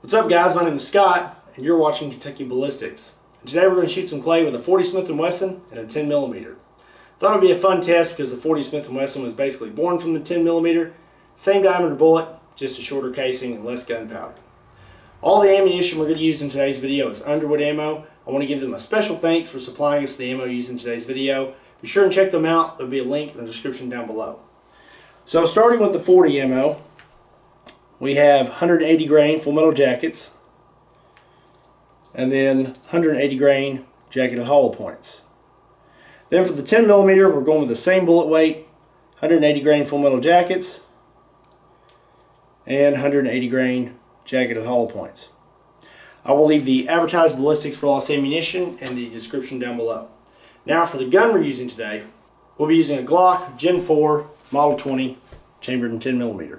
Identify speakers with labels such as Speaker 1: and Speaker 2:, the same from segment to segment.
Speaker 1: What's up, guys? My name is Scott and you're watching Kentucky Ballistics. And today we're going to shoot some clay with a 40 Smith & Wesson and a 10mm. Thought it would be a fun test because the 40 Smith & Wesson was basically born from the 10mm. Same diameter bullet, just a shorter casing and less gunpowder. All the ammunition we're going to use in today's video is Underwood ammo. I want to give them a special thanks for supplying us the ammo used in today's video. Be sure and check them out. There'll be a link in the description down below. So starting with the 40 ammo, we have 180 grain full metal jackets and then 180 grain jacketed hollow points. Then for the 10mm, we're going with the same bullet weight, 180 grain full metal jackets and 180 grain jacketed hollow points. I will leave the advertised ballistics for lost ammunition in the description down below. Now for the gun we're using today, we'll be using a Glock Gen 4 Model 20 chambered in 10mm.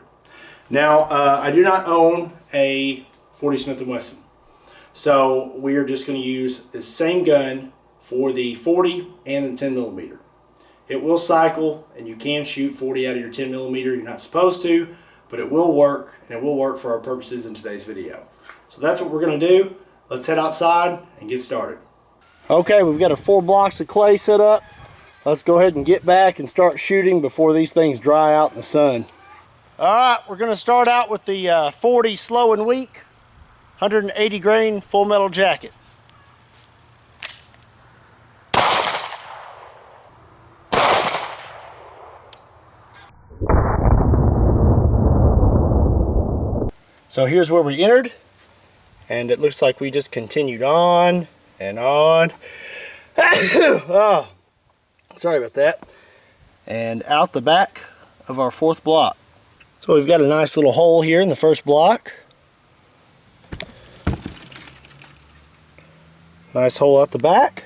Speaker 1: Now I do not own a 40 Smith & Wesson, so we are just going to use the same gun for the 40 and the 10mm. It will cycle and you can shoot 40 out of your 10mm. You're not supposed to, but it will work, and it will work for our purposes in today's video. So that's what we're going to do. Let's head outside and get started. Okay, we've got our 4 blocks of clay set up. Let's go ahead and get back and start shooting before these things dry out in the sun. Alright, we're going to start out with the 40 slow and weak, 180 grain full metal jacket. So here's where we entered, and it looks like we just continued on and on. Oh, sorry about that. And out the back of our 4th block. So we've got a nice little hole here in the first block. Nice hole out the back.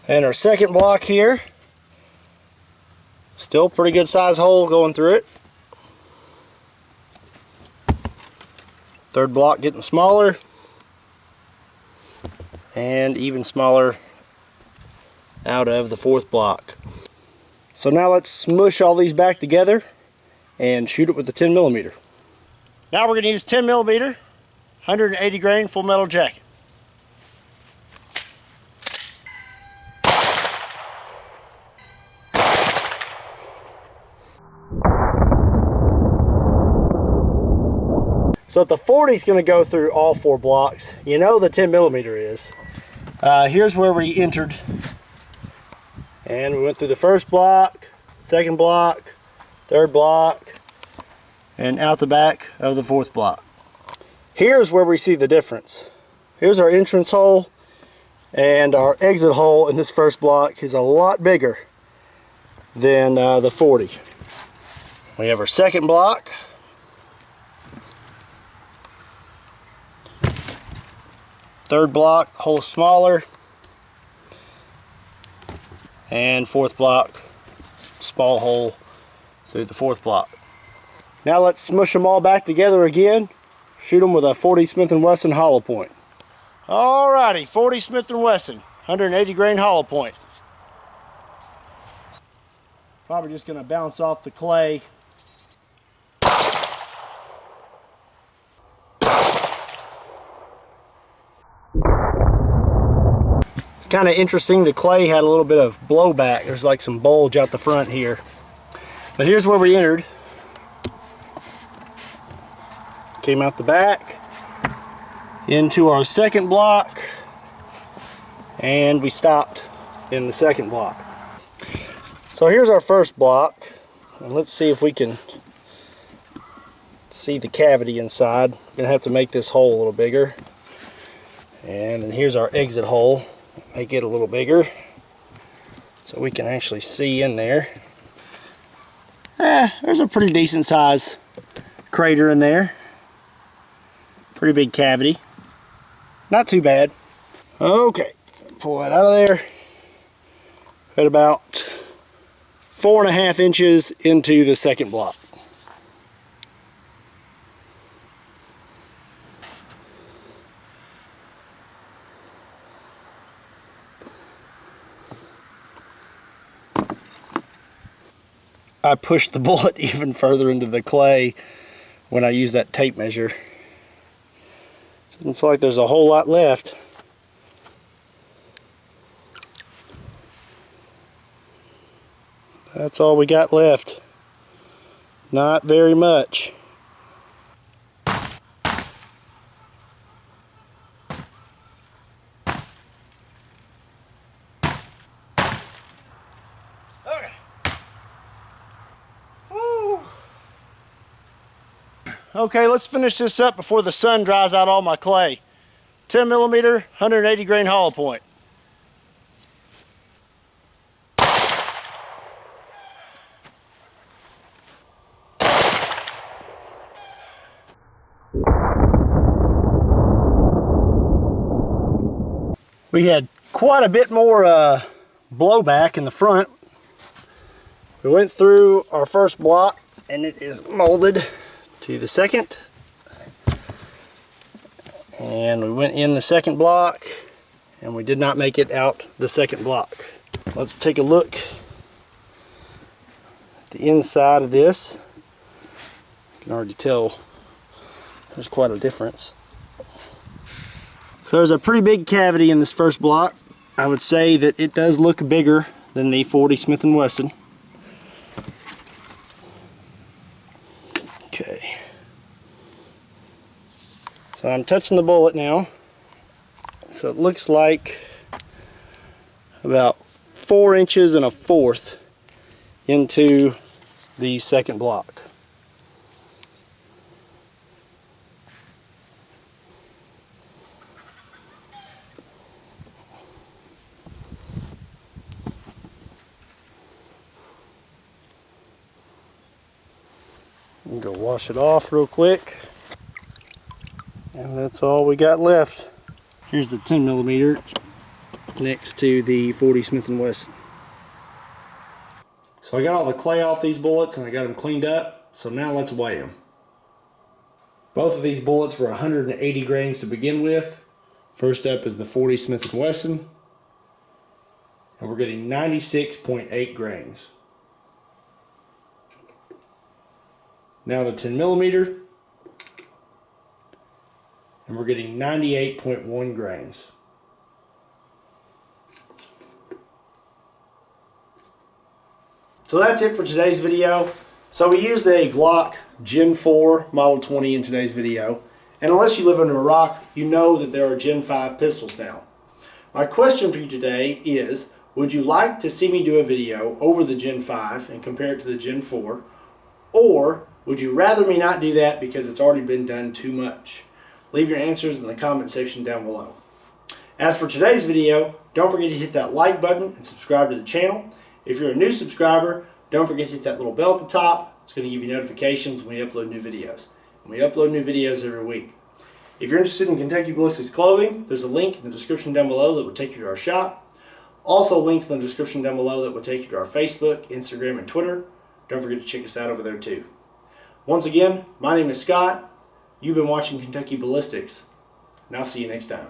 Speaker 1: And our second block here. Still pretty good size hole going through it. Third block getting smaller. And even smaller out of the 4th block. So now let's smush all these back together and shoot it with the 10mm. Now we're going to use 10mm, 180 grain full metal jacket. So if the 40 is going to go through all 4 blocks, you know the 10mm is. Here's where we entered. And we went through the first block, second block, third block, and out the back of the 4th block. Here's where we see the difference. Here's our entrance hole, and our exit hole in this first block is a lot bigger than the 40. We have our second block. Third block, hole smaller. And 4th block, small hole through the 4th block. Now let's smush them all back together again. Shoot them with a 40 Smith & Wesson hollow point. Alrighty, 40 Smith & Wesson, 180 grain hollow point. Probably just going to bounce off the clay. It's kind of interesting, the clay had a little bit of blowback. There's like some bulge out the front here. But here's where we entered. Came out the back into our second block, and we stopped in the second block. So here's our first block, and let's see if we can see the cavity inside. I'm gonna have to make this hole a little bigger. And then here's our exit hole. Make it a little bigger so we can actually see in there. There's a pretty decent size crater in there. Pretty big cavity. Not too bad. Okay, pull that out of there. At about 4.5 inches into the second block. I pushed the bullet even further into the clay when I used that tape measure. Doesn't feel like there's a whole lot left. That's all we got left. Not very much. Okay. Woo. Okay, let's finish this up before the sun dries out all my clay. 10 millimeter, 180 grain hollow point. We had quite a bit more blowback in the front. We went through our first block and it is molded to the second. And we went in the second block and we did not make it out the second block. Let's take a look at the inside of this. You can already tell there's quite a difference. So there's a pretty big cavity in this first block. I would say that it does look bigger than the 40 Smith & Wesson. Okay. So I'm touching the bullet now. So it looks like about 4 inches and a fourth into the second block. Go wash it off real quick, and that's all we got left. Here's the 10 millimeter next to the 40 Smith & Wesson. So I got all the clay off these bullets and I got them cleaned up, so now let's weigh them. Both of these bullets were 180 grains to begin with. First up is the 40 Smith & Wesson, and we're getting 96.8 grains. Now the 10 millimeter, and we're getting 98.1 grains. So that's it for today's video. So we used a Glock Gen 4 Model 20 in today's video, and unless you live under a rock, you know that there are Gen 5 pistols now. My question for you today is, would you like to see me do a video over the Gen 5 and compare it to the Gen 4, or would you rather me not do that because it's already been done too much? Leave your answers in the comment section down below. As for today's video, don't forget to hit that like button and subscribe to the channel. If you're a new subscriber, don't forget to hit that little bell at the top. It's going to give you notifications when we upload new videos. And we upload new videos every week. If you're interested in Kentucky Ballistics clothing, there's a link in the description down below that will take you to our shop. Also links in the description down below that will take you to our Facebook, Instagram, and Twitter. Don't forget to check us out over there too. Once again, my name is Scott. You've been watching Kentucky Ballistics, and I'll see you next time.